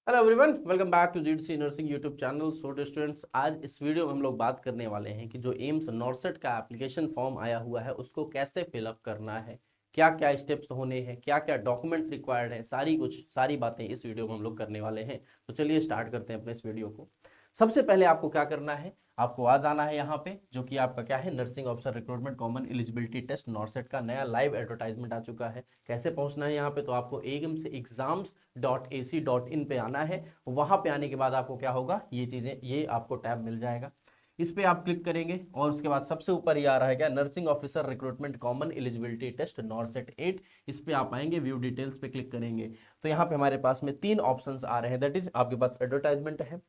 Hello everyone, welcome back to G D C nursing YouTube channel. So students, आज इस video में हम लोग बात करने वाले हैं कि जो एम्स नॉर्सेट का एप्लीकेशन फॉर्म आया हुआ है उसको कैसे फिलअप करना है, क्या क्या स्टेप्स होने हैं, क्या क्या डॉक्यूमेंट्स रिक्वायर्ड हैं, सारी बातें इस वीडियो में हम लोग करने वाले हैं। तो चलिए स्टार्ट करते हैं अपने इस वीडियो को। सबसे पहले आपको क्या करना है, आपको आ जाना है यहाँ पे, जो कि आपका क्या है, nursing officer recruitment common eligibility test NORCET का नया लाइव एडवर्टाइजमेंट आ चुका है। कैसे पहुंचना है यहाँ पे, तो आपको eamseexams.ac.in पे आना है। वहां पे आने के बाद आपको क्या होगा, ये चीजें, ये आपको टैब मिल जाएगा। इस पे आप क्लिक करेंगे और उसके बाद सबसे ऊपर ये आ रहा है क्या, nursing officer recruitment common eligibility test NORCET 8। इस पे आप आएंगे, व्यू डिटेल्स पे क्लिक करेंगे तो यहाँ पे हमारे पास में तीन ऑप्शंस आ रहे हैं। दैट इज आपके पास एडवर्टाइजमेंट है,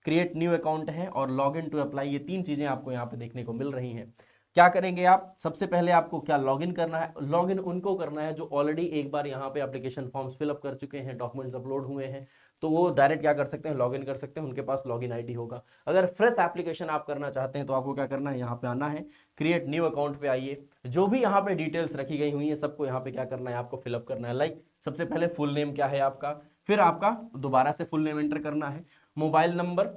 क्रिएट न्यू अकाउंट है और लॉग इन टू अप्लाई। ये तीन चीजें आपको यहाँ पे देखने को मिल रही हैं। क्या करेंगे आप, सबसे पहले आपको क्या लॉगिन करना है। लॉगिन उनको करना है जो ऑलरेडी एक बार यहाँ पे एप्लीकेशन फॉर्म्स फिलअप कर चुके हैं, डॉक्यूमेंट्स अपलोड हुए हैं, तो वो डायरेक्ट क्या कर सकते हैं, लॉगिन कर सकते हैं, उनके पास लॉगिन आईडी होगा। अगर फ्रेश एप्लीकेशन आप करना चाहते हैं तो आपको क्या करना है, यहाँ पे आना है, क्रिएट न्यू अकाउंट पे आइए। जो भी यहाँ पे डिटेल्स रखी गई हुई है सबको यहाँ पे क्या करना है, आपको फिलअप करना है। लाइक सबसे पहले फुल नेम क्या है आपका, फिर आपका दोबारा से फुल नेम एंटर करना है, मोबाइल नंबर,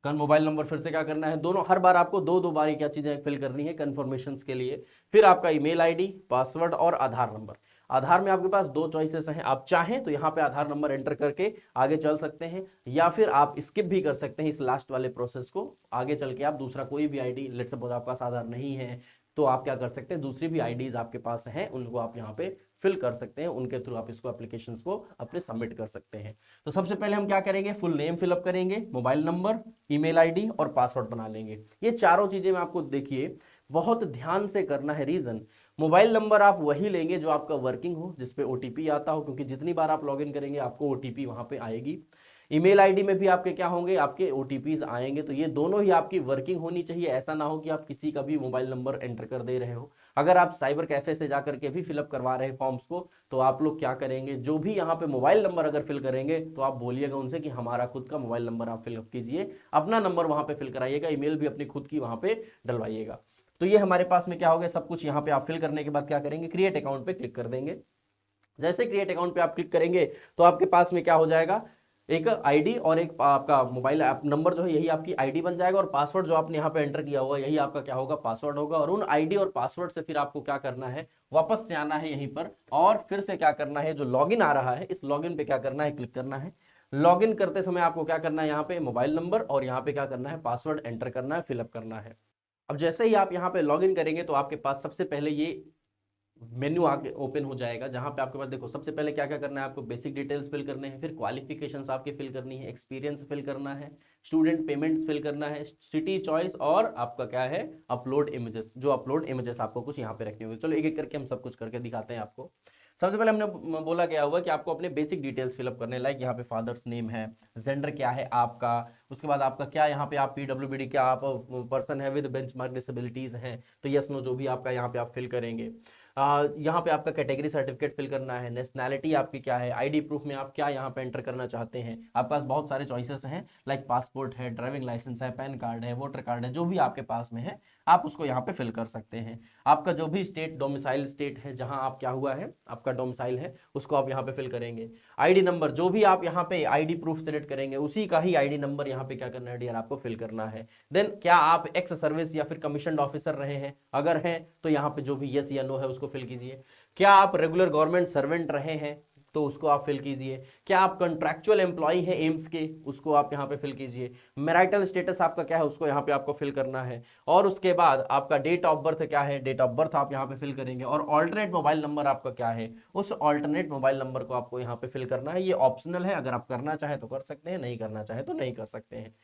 मोबाइल नंबर फिर से क्या करना है, दोनों हर बार आपको दो दो बार क्या चीजें फिल करनी है कंफर्मेशंस के लिए। फिर आपका ईमेल आईडी, पासवर्ड और आधार नंबर। आधार में आपके पास दो चॉइसेस हैं, आप चाहें तो यहाँ पे आधार नंबर एंटर करके आगे चल सकते हैं, या फिर आप स्किप भी कर सकते हैं इस लास्ट वाले प्रोसेस को। आगे चल के आप दूसरा कोई भी आईडी, लेट्स सपोज आपका पास आधार नहीं है तो आप क्या कर सकते हैं, दूसरी भी आईडीज आपके पास हैं उनको आप यहाँ पे फिल कर सकते हैं, उनके थ्रू आप इसको एप्लीकेशंस को अपने सबमिट कर सकते हैं। तो सबसे पहले हम क्या करेंगे, फुल नेम फिलअप करेंगे, मोबाइल नंबर, ईमेल आईडी और पासवर्ड बना लेंगे। ये चारों चीजें मैं आपको देखिए बहुत ध्यान से करना है। रीजन, मोबाइल नंबर आप वही लेंगे जो आपका वर्किंग हो, जिसपे ओटीपी आता हो, क्योंकि जितनी बार आप लॉगिन करेंगे आपको ओटीपी वहां पे आएगी। ईमेल आईडी में भी आपके क्या होंगे, आपके ओटीपीज आएंगे। तो ये दोनों ही आपकी वर्किंग होनी चाहिए। ऐसा ना हो कि आप किसी का भी मोबाइल नंबर एंटर कर दे रहे हो। अगर आप साइबर कैफे से जाकर के भी फिलअप करवा रहे हैं फॉर्म्स को, तो आप लोग क्या करेंगे, जो भी यहाँ पे मोबाइल नंबर अगर फिल करेंगे तो आप बोलिएगा उनसे कि हमारा खुद का मोबाइल नंबर आप फिलअप कीजिए, अपना नंबर वहां पे फिल कराइएगा, ईमेल भी अपनी खुद की वहां पे डलवाइएगा। तो ये हमारे पास में क्या हो गया, सब कुछ यहाँ पे आप फिल करने के बाद क्या करेंगे, क्रिएट अकाउंट पे क्लिक कर देंगे। जैसे क्रिएट अकाउंट पे आप क्लिक करेंगे तो आपके पास में क्या हो जाएगा, एक आईडी और एक आपका मोबाइल ऐप नंबर जो है यही आपकी आईडी बन जाएगा, और पासवर्ड जो आपने यहाँ पे एंटर किया हुआ यही आपका क्या होगा, पासवर्ड होगा। और उन आईडी और पासवर्ड से फिर आपको क्या करना है, वापस से आना है यहीं पर, और फिर से क्या करना है, जो लॉगिन आ रहा है इस लॉगिन पे क्या करना है, क्लिक करना है। लॉगिन करते समय आपको क्या करना है, यहाँ पे मोबाइल नंबर और यहाँ पे क्या करना है, पासवर्ड एंटर करना है, फिलअप करना है। अब जैसे ही आप यहाँ पे लॉगिन करेंगे तो आपके पास सबसे पहले ये मेन्यू आके ओपन हो जाएगा, जहां पे आपके पास देखो सबसे पहले क्या क्या करना है, आपको बेसिक डिटेल्स फिल करने हैं, फिर क्वालिफिकेशंस आपके फिल करनी है, एक्सपीरियंस फिल करना है, स्टूडेंट पेमेंट्स फिल करना है, सिटी चॉइस, और आपका क्या है, अपलोड इमेजेस। जो अपलोड इमेजेस आपको कुछ यहाँ पे रखने होंगे। चलो एक एक करके हम सब कुछ करके दिखाते हैं आपको। सबसे पहले हमने बोला गया हुआ कि आपको अपने बेसिक डिटेल्स फिलअप करने, लाइक यहाँ पे फादर्स नेम है, जेंडर क्या है आपका, उसके बाद आपका क्या यहाँ पे आप पीडब्ल्यूबीडी, क्या आप पर्सन है विद बेंचमार्क डिसेबिलिटीज हैं, तो यस नो जो भी आपका यहाँ पे आप फिल करेंगे। यहाँ पे आपका कैटेगरी सर्टिफिकेट फिल करना है, नेशनैलिटी आपकी क्या है, आईडी प्रूफ में आप क्या यहाँ पे एंटर करना चाहते हैं। आपके पास बहुत सारे चॉइसेस हैं, लाइक पासपोर्ट है, ड्राइविंग लाइसेंस है, पैन कार्ड है, वोटर कार्ड है, जो भी आपके पास में है आप उसको यहाँ पे फिल कर सकते हैं। आपका जो भी स्टेट डोमिसाइल स्टेट है, जहाँ आप क्या हुआ है आपका डोमिसाइल है, उसको आप यहाँ पे फिल करेंगे। आईडी नंबर, जो भी आप यहाँ पे आईडी प्रूफ सेलेक्ट करेंगे उसी का ही आईडी नंबर यहाँ पे क्या करना है डियर, आपको फिल करना है। देन क्या आप एक्स सर्विस या फिर कमीशन ऑफिसर रहे हैं, अगर हैं तो यहाँ पे जो भी यस या नो है उसको फिल कीजिए। क्या आप रेगुलर गवर्नमेंट सर्वेंट रहे हैं तो उसको आप फिल कीजिए। क्या आप कॉन्ट्रैक्चुअल एम्प्लॉय हैं एम्स के, उसको आप यहाँ पे फिल कीजिए। मैरिटल स्टेटस आपका क्या है उसको यहाँ पे आपको फिल करना है। और उसके बाद आपका डेट ऑफ बर्थ क्या है, डेट ऑफ बर्थ आप यहाँ पे फिल करेंगे। और ऑल्टरनेट मोबाइल नंबर आपका क्या है, उस ऑल्टरनेट मोबाइल नंबर को आपको यहाँ पे फिल करना है। ये ऑप्शनल है, अगर आप करना चाहें तो कर सकते हैं, नहीं करना चाहें तो नहीं कर सकते हैं।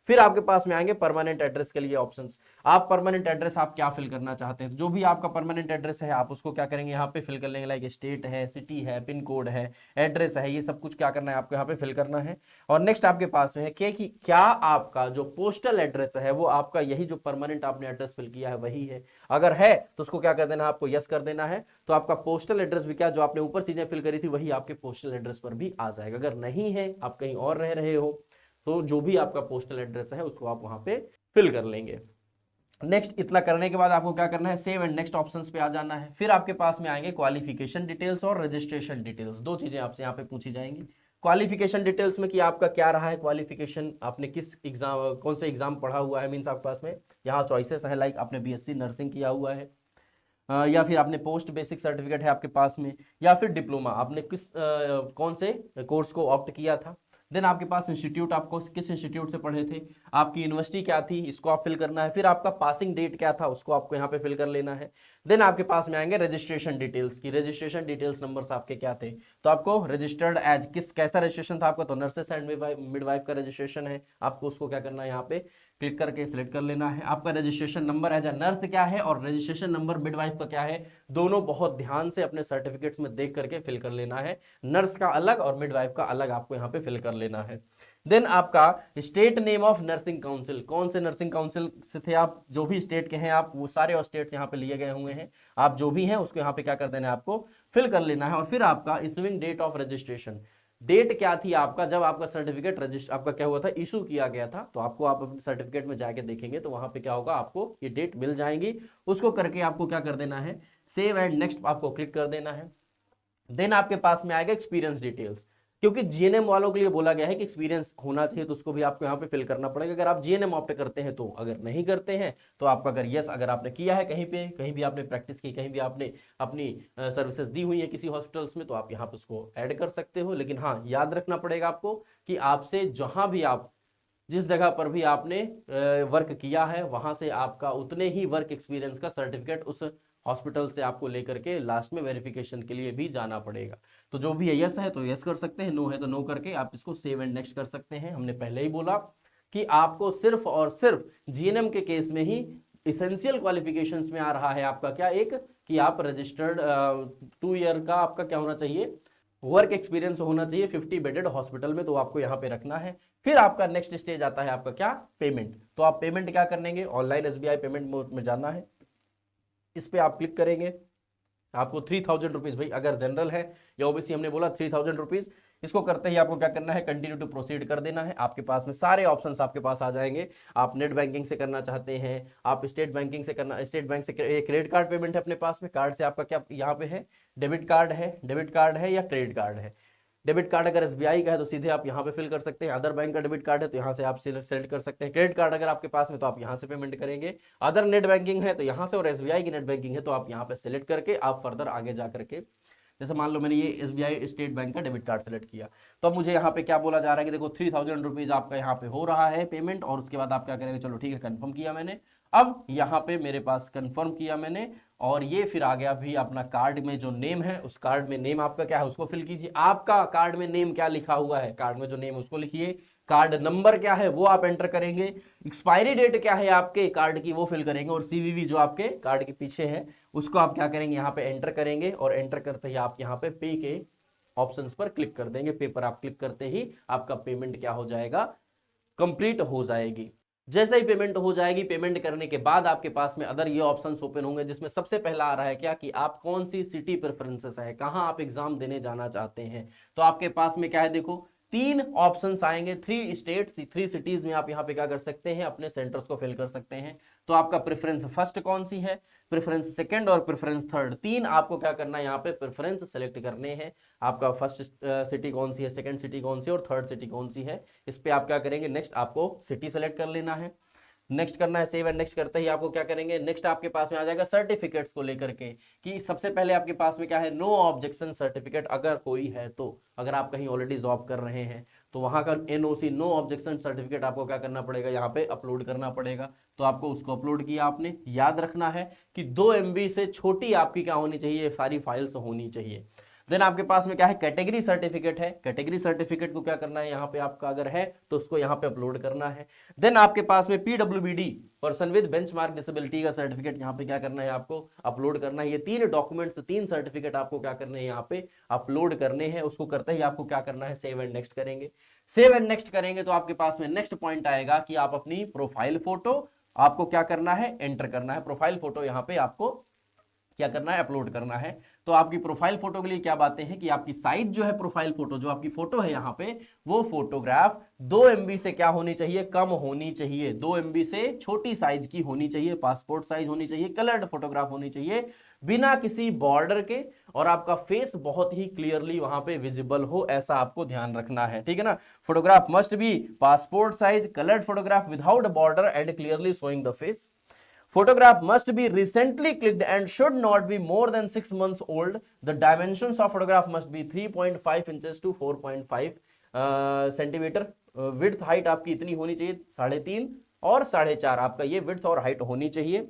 फिर आपके पास में आएंगे परमानेंट एड्रेस के लिए ऑप्शंस। आप परमानेंट एड्रेस आप क्या फिल करना चाहते हैं, जो भी आपका परमानेंट एड्रेस है आप उसको क्या करेंगे, यहाँ पे फिल कर लेंगे। लाइक स्टेट है, सिटी है, पिन कोड है, एड्रेस है, ये सब कुछ क्या करना है आपको यहाँ पे फिल करना है। और नेक्स्ट आपके पास में है कि क्या आपका जो पोस्टल एड्रेस है वो आपका यही जो परमानेंट आपने एड्रेस फिल किया है वही है। अगर है तो उसको क्या कर देना है, आपको यस कर देना है। तो आपका पोस्टल एड्रेस भी क्या, जो आपने ऊपर चीजें फिल करी थी वही आपके पोस्टल एड्रेस पर भी आ जाएगा। अगर नहीं है, आप कहीं और रह रहे हो, तो जो भी आपका पोस्टल एड्रेस है उसको आप वहां पे फिल कर लेंगे। नेक्स्ट इतना करने के बाद आपको क्या करना है, सेव एंड नेक्स्ट ऑप्शंस पे आ जाना है। फिर आपके पास में आएंगे क्वालिफिकेशन डिटेल्स और रजिस्ट्रेशन डिटेल्स, दो चीजें आपसे यहाँ पे पूछी जाएंगी। क्वालिफिकेशन डिटेल्स में कि आपका क्या रहा है क्वालिफिकेशन, आपने किस एग्जाम, कौन से एग्जाम पढ़ा हुआ है, मीन्स आपके पास में यहाँ चॉइसेस है, लाइक आपने बीएससी नर्सिंग किया हुआ है, या फिर आपने पोस्ट बेसिक सर्टिफिकेट है आपके पास में, या फिर डिप्लोमा, आपने कौन से कोर्स को ऑप्ट किया था। देन आपके पास इंस्टीट्यूट, आपको किस इंस्टीट्यूट से पढ़े थे, आपकी यूनिवर्सिटी क्या थी, इसको आप फिल करना है। फिर आपका पासिंग डेट क्या था, उसको आपको यहाँ पे फिल कर लेना है। देन आपके पास में आएंगे रजिस्ट्रेशन डिटेल्स की, रजिस्ट्रेशन डिटेल्स नंबर्स आपके क्या थे, तो आपको रजिस्टर्ड एज कैसा रजिस्ट्रेशन था आपका, तो नर्सेस एंड मिडवाइफ का रजिस्ट्रेशन है, आपको उसको क्या करना है यहाँ पे क्लिक करके सिलेक्ट कर लेना है। आपका registration number as a nurse क्या है और रजिस्ट्रेशन नंबर मिडवाइफ का क्या है, दोनों बहुत ध्यान से अपने सर्टिफिकेट्स में देख करके फिल कर लेना है। नर्स का अलग और मिडवाइफ का अलग आपको यहाँ पे फिल कर लेना है। देन आपका state name of nursing council, कौन से नर्सिंग काउंसिल से थे आप, जो भी स्टेट के हैं आप, वो सारे और स्टेट्स यहाँ पे लिए गए हुए हैं, आप जो भी हैं उसको यहाँ पे क्या कर देना है, आपको फिल कर लेना है। और फिर आपका issuing date of registration, date क्या थी आपका जब आपका सर्टिफिकेट रजिस्टर आपका क्या हुआ था, इशू किया गया था, तो आपको आप अपने सर्टिफिकेट में जाके देखेंगे तो वहां पे क्या होगा, आपको ये डेट मिल जाएंगी। उसको करके आपको क्या कर देना है, सेव एंड नेक्स्ट आपको क्लिक कर देना है। देन आपके पास में आएगा एक्सपीरियंस डिटेल्स, क्योंकि जीएनएम वालों के लिए बोला गया है कि एक्सपीरियंस होना चाहिए, तो उसको भी आपको यहाँ पे फिल करना पड़ेगा। अगर आप जीएनएम ऑप्ट करते हैं तो, अगर नहीं करते हैं तो आपका, अगर यस अगर आपने किया है कहीं पे, कहीं भी आपने प्रैक्टिस की, कहीं भी आपने अपनी सर्विसेज दी हुई है किसी हॉस्पिटल्स में, तो आप यहाँ पे उसको ऐड कर सकते हो। लेकिन हाँ, याद रखना पड़ेगा आपको कि आपसे जहां भी आप जिस जगह पर भी आपने वर्क किया है वहां से आपका उतने ही वर्क एक्सपीरियंस का सर्टिफिकेट उस हॉस्पिटल से आपको लेकर के लास्ट में वेरिफिकेशन के लिए भी जाना पड़ेगा। तो जो भी है यस है तो यस कर सकते हैं, नो है तो नो करके आप इसको सेव एंड नेक्स्ट कर सकते हैं। हमने पहले ही बोला कि आपको सिर्फ और सिर्फ जीएनएम के केस में ही इसेंशियल क्वालिफिकेशंस में आ रहा है आपका क्या, एक कि आप रजिस्टर्ड 2 ईयर का आपका क्या होना चाहिए, वर्क एक्सपीरियंस होना चाहिए 50 बेडेड हॉस्पिटल में, तो आपको यहाँ पे रखना है। फिर आपका नेक्स्ट स्टेज आता है आपका क्या, पेमेंट। तो आप पेमेंट क्या करेंगे, ऑनलाइन एसबीआई पेमेंट मोड में जाना है, इस पे आप क्लिक करेंगे। आपको 3000 रुपीज, भाई अगर जनरल है या ओबीसी हमने बोला 3000 रुपीज, इसको करते ही आपको क्या करना है, कंटिन्यू टू प्रोसीड कर देना है। आपके पास में सारे ऑप्शंस आपके पास आ जाएंगे। आप नेट बैंकिंग से करना चाहते हैं, आप स्टेट बैंकिंग से करना, स्टेट बैंक से क्रेडिट कार्ड पेमेंट है अपने पास में, कार्ड से आपका क्या यहाँ पे है, डेबिट कार्ड है या क्रेडिट कार्ड है। डेबिट कार्ड अगर एसबीआई का है तो सीधे आप यहाँ पे फिल कर सकते हैं, अदर बैंक का डेबिट कार्ड है तो यहाँ से आप सेलेक्ट कर सकते हैं। क्रेडिट कार्ड अगर आपके पास में तो आप यहाँ से पेमेंट करेंगे, अदर नेट बैंकिंग है तो यहाँ से, और एसबीआई की नेट बैंकिंग है तो आप यहाँ पे सेलेक्ट करके आप फर्दर आगे जा करके, जैसे मान लो मैंने ये एसबीआई स्टेट बैंक का डेबिट कार्ड सेलेक्ट किया, तो अब मुझे यहाँ पे क्या बोला जा रहा है कि देखो 3000 रुपीज आपका यहाँ पे हो रहा है पेमेंट, और उसके बाद आप क्या करेंगे, चलो ठीक है कंफर्म किया मैंने। अब यहाँ पे मेरे पास कंफर्म किया मैंने, और ये फिर आ गया भी अपना कार्ड में जो नेम है, उस कार्ड में नेम आपका क्या है उसको फिल कीजिए। आपका कार्ड में नेम क्या लिखा हुआ है, कार्ड में जो नेम है उसको लिखिए। कार्ड नंबर क्या है वो आप एंटर करेंगे। एक्सपायरी डेट क्या है आपके कार्ड की वो फिल करेंगे, और सीवीवी जो आपके कार्ड के पीछे है उसको आप क्या करेंगे, यहाँ पे एंटर करेंगे। और एंटर करते ही आप यहाँ पे पे के ऑप्शंस पर क्लिक कर देंगे। पे पर आप क्लिक करते ही आपका पेमेंट क्या हो जाएगा, कंप्लीट हो जाएगी। जैसे ही पेमेंट हो जाएगी, पेमेंट करने के बाद आपके पास में अदर ये ऑप्शंस ओपन होंगे, जिसमें सबसे पहला आ रहा है क्या, कि आप कौन सी सिटी प्रेफरेंसेस है, कहां आप एग्जाम देने जाना चाहते हैं। तो आपके पास में क्या है, देखो 3 ऑप्शंस आएंगे, 3 स्टेट्स 3 सिटीज में आप यहाँ पे क्या कर सकते हैं, अपने सेंटर्स को फिल कर सकते हैं। तो आपका प्रेफरेंस फर्स्ट कौन सी है, प्रेफरेंस सेकंड और प्रेफरेंस थर्ड, 3 आपको क्या करना है, यहाँ पे प्रेफरेंस सेलेक्ट करने हैं। आपका फर्स्ट सिटी कौन सी है, सेकंड सिटी कौन सी है और थर्ड सिटी कौन सी है, इस पे आप क्या करेंगे, नेक्स्ट आपको सिटी सेलेक्ट कर लेना है। नेक्स्ट करना है, सेव एंड नेक्स्ट करते ही आपको क्या करेंगे, नेक्स्ट आपके पास में आ जाएगा सर्टिफिकेट्स को लेकर के, कि सबसे पहले आपके पास में क्या है, नो ऑब्जेक्शन सर्टिफिकेट अगर कोई है तो, अगर आप कहीं ऑलरेडी जॉब कर रहे हैं तो वहां का एनओसी नो ऑब्जेक्शन सर्टिफिकेट आपको क्या करना पड़ेगा, यहाँ पे अपलोड करना पड़ेगा। तो आपको उसको अपलोड किया आपने। याद रखना है कि 2 MB से छोटी आपकी क्या होनी चाहिए, सारी फाइल्स होनी चाहिए। देन आपके पास में क्या है, कैटेगरी सर्टिफिकेट है। कैटेगरी सर्टिफिकेट को क्या करना है, यहाँ पे आपका अगर है तो उसको यहाँ पे अपलोड करना है। देन आपके पास में PWBD person with benchmark disability का सर्टिफिकेट यहाँ पे क्या करना है, आपको अपलोड करना है। ये 3 डॉक्यूमेंट्स 3 सर्टिफिकेट आपको क्या करने हैं, यहाँ पे अपलोड करने हैं। उसको करते ही आपको क्या करना है, सेव एंड नेक्स्ट करेंगे। सेव एंड नेक्स्ट करेंगे तो आपके पास में नेक्स्ट पॉइंट आएगा कि आप अपनी प्रोफाइल फोटो आपको क्या करना है, एंटर करना है। प्रोफाइल फोटो यहाँ पे आपको क्या करना है, अपलोड करना है। तो आपकी प्रोफाइल फोटो के लिए क्या बातें हैं कि आपकी साइज जो है, प्रोफाइल फोटो जो आपकी फोटो है यहाँ पे, वो फोटोग्राफ 2 MB से क्या होनी चाहिए, कम होनी चाहिए। 2 MB से छोटी साइज की होनी चाहिए, पासपोर्ट साइज होनी चाहिए, कलर्ड फोटोग्राफ होनी चाहिए, बिना किसी बॉर्डर के, और आपका फेस बहुत ही क्लियरली वहां पे विजिबल हो, ऐसा आपको ध्यान रखना है, ठीक है ना। Photograph must be passport size, coloured photograph without border and clearly showing the face. Photograph must be recently clicked and should not be more than 6 months old. The dimensions of photograph must be 3.5 inches to 4.5 centimetre. Width height आपकी इतनी होनी चाहिए, 3.5 और 4.5 आपका ये width और height होनी चाहिए।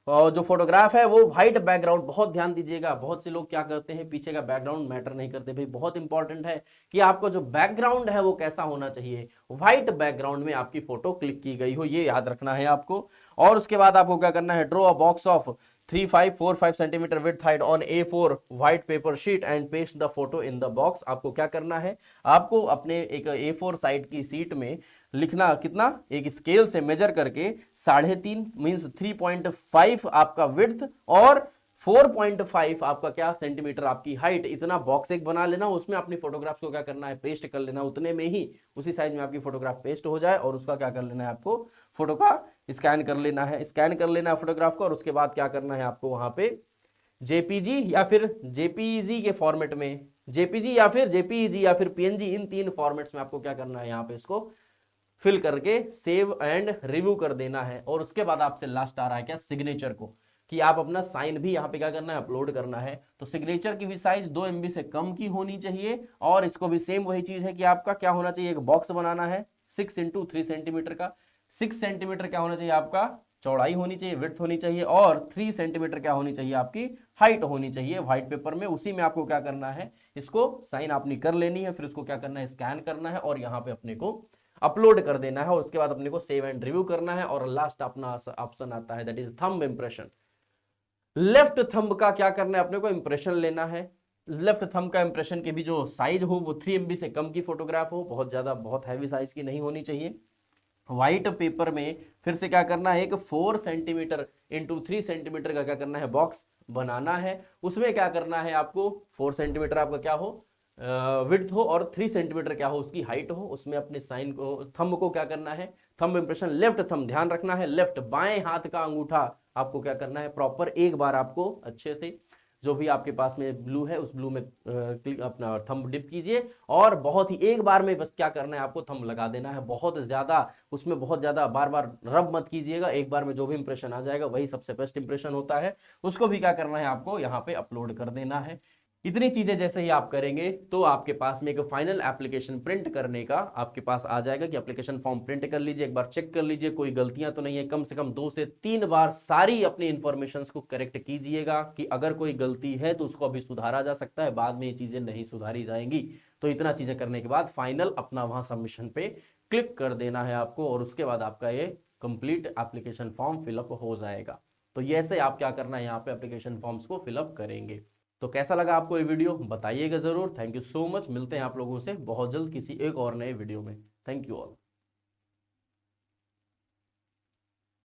और जो फोटोग्राफ है वो व्हाइट बैकग्राउंड, बहुत ध्यान दीजिएगा, बहुत से लोग क्या करते हैं, पीछे का बैकग्राउंड मैटर नहीं करते भाई, बहुत इंपॉर्टेंट है कि आपको जो बैकग्राउंड है वो कैसा होना चाहिए, व्हाइट बैकग्राउंड में आपकी फोटो क्लिक की गई हो, ये याद रखना है आपको। और उसके बाद आपको क्या करना है, draw a box of 3545 centimetre width height on A4 white paper sheet and paste the photo in the box. आपको क्या करना है, आपको अपने एक A4 साइड की सीट में लिखना, कितना, एक स्केल से मेजर करके 3.5 मीन्स 3.5 आपका विड्थ और 4.5 आपका क्या सेंटीमीटर आपकी हाइट, इतना बॉक्स एक बना लेना, उसमें अपनी फोटोग्राफ्स को क्या करना है, पेस्ट कर लेना, उतने में ही उसी साइज में आपकी फोटोग्राफ पेस्ट हो जाए, और उसका क्या कर लेना है, आपको फोटो का स्कैन कर लेना है, स्कैन कर लेना है फोटोग्राफ को, और उसके बाद क्या करना है आपको वहां पे जेपीजी या फिर जेपीईजी के फॉर्मेट में, जेपीजी या फिर जेपीईजी या फिर पीएनजी, इन 3 फॉर्मेट्स में आपको क्या करना है, यहाँ पे इसको फिल करके सेव एंड रिव्यू कर देना है। और उसके बाद आपसे लास्ट आ रहा है क्या, सिग्नेचर को, कि आप अपना साइन भी यहाँ पे क्या करना है, अपलोड करना है। तो सिग्नेचर की भी साइज 2 MB से कम की होनी चाहिए, और इसको भी सेम वही चीज है कि आपका क्या होना चाहिए, एक बॉक्स बनाना है 6 × 3 सेंटीमीटर का। 6 सेंटीमीटर क्या होना चाहिए, आपका चौड़ाई होनी चाहिए, विड्थ होनी चाहिए, और 3 सेंटीमीटर क्या होनी चाहिए, आपकी हाइट होनी चाहिए व्हाइट पेपर में। उसी में आपको क्या करना है, इसको साइन आपने कर लेनी है, फिर उसको क्या करना है, स्कैन करना है, और यहाँ पे अपने को अपलोड कर देना है, और उसके बाद अपने को सेव एंड रिव्यू करना है। और लास्ट अपना ऑप्शन आता है, that is thumb impression. Left thumb का क्या करना है, अपने को इंप्रेशन लेना है। लेफ्ट थंब का इंप्रेशन की भी जो साइज हो वो 3 MB से कम की फोटोग्राफ हो, बहुत ज्यादा बहुत हैवी साइज की नहीं होनी चाहिए। व्हाइट पेपर में फिर से क्या करना है, एक 4 सेंटीमीटर × 3 सेंटीमीटर का क्या करना है, बॉक्स बनाना है। उसमें क्या करना है, आपको 4 सेंटीमीटर आपका क्या हो, विड्थ हो, और 3 सेंटीमीटर क्या हो, उसकी हाइट हो। उसमें अपने साइन को, थंब को क्या करना है, थंब इंप्रेशन लेफ्ट थंब, ध्यान रखना है, लेफ्ट बाएं हाथ का अंगूठा आपको क्या करना है, प्रॉपर एक बार आपको अच्छे से जो भी आपके पास में ब्लू है उस ब्लू में क्लिक अपना थंब डिप कीजिए, और बहुत ही एक बार में बस क्या करना है, आपको थंब लगा देना है। बहुत ज्यादा उसमें बहुत ज्यादा बार बार रब मत कीजिएगा, एक बार में जो भी इंप्रेशन आ जाएगा वही सबसे बेस्ट इंप्रेशन होता है। उसको भी क्या करना है, आपको यहाँ पे अपलोड कर देना है। इतनी चीजें जैसे ही आप करेंगे तो आपके पास में एक फाइनल एप्लीकेशन प्रिंट करने का आपके पास आ जाएगा कि एप्लीकेशन फॉर्म प्रिंट कर लीजिए, एक बार चेक कर लीजिए कोई गलतियां तो नहीं है। कम से कम 2 से 3 बार सारी अपनी इंफॉर्मेशंस को करेक्ट कीजिएगा, कि अगर कोई गलती है तो उसको अभी सुधारा जा सकता है, बाद में ये चीजें नहीं सुधारी जाएंगी। तो इतना चीजें करने के बाद फाइनल अपना वहां सबमिशन पे क्लिक कर देना है आपको, और उसके बाद आपका ये कंप्लीट एप्लीकेशन फॉर्म फिलअप हो जाएगा। तो ये ऐसे आप क्या करना है, यहाँ पे एप्लीकेशन फॉर्म्स को फिलअप करेंगे। तो कैसा लगा आपको ये वीडियो, बताइएगा जरूर। थैंक यू सो मच, मिलते हैं आप लोगों से बहुत जल्द किसी एक और नए वीडियो में। Thank you all.